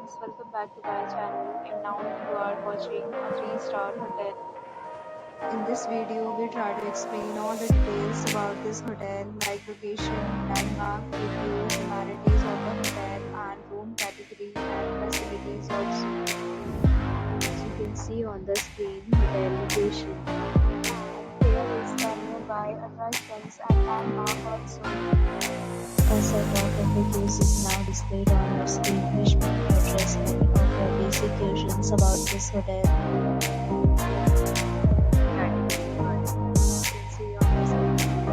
friends, welcome back to my channel, and now you are watching a 3-star hotel. In this video, we try to explain all the details about this hotel, like location, landmark, reviews, amenities of the hotel, and room category and facilities also. As you can see on the screen, hotel location. And here is the nearby attractions and landmark also. A set of FAQs is now displayed on your screen, which may address any of your basic questions about this hotel. Category 1. You can see on the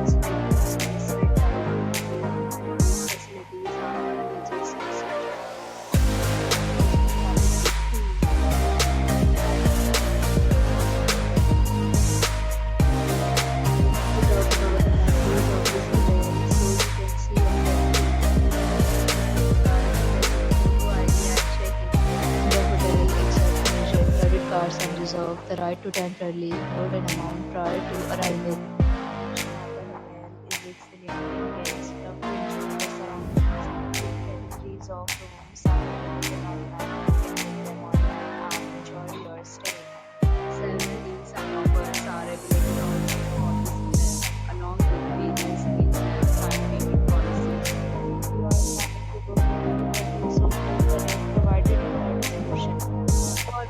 screen, it's like service and facilities are amenities, etc. And reserve the right to temporarily hold an amount prior to arrival. The hotel is excellent in guests love to enjoy the surroundings. Categories of rooms are available online. You can book them online and enjoy your stay. Several deals and offers are available also on this hotel, along with various features and payment policies. If you are planning to book the use of the internet provided in the description. For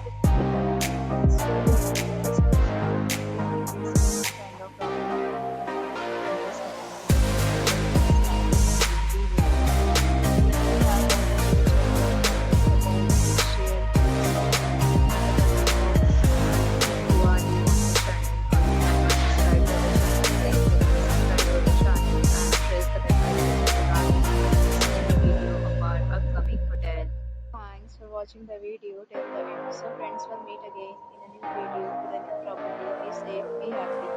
Thanks for watching the video till the end. So friends, will meet again in a new video with a new property. Be safe, be happy.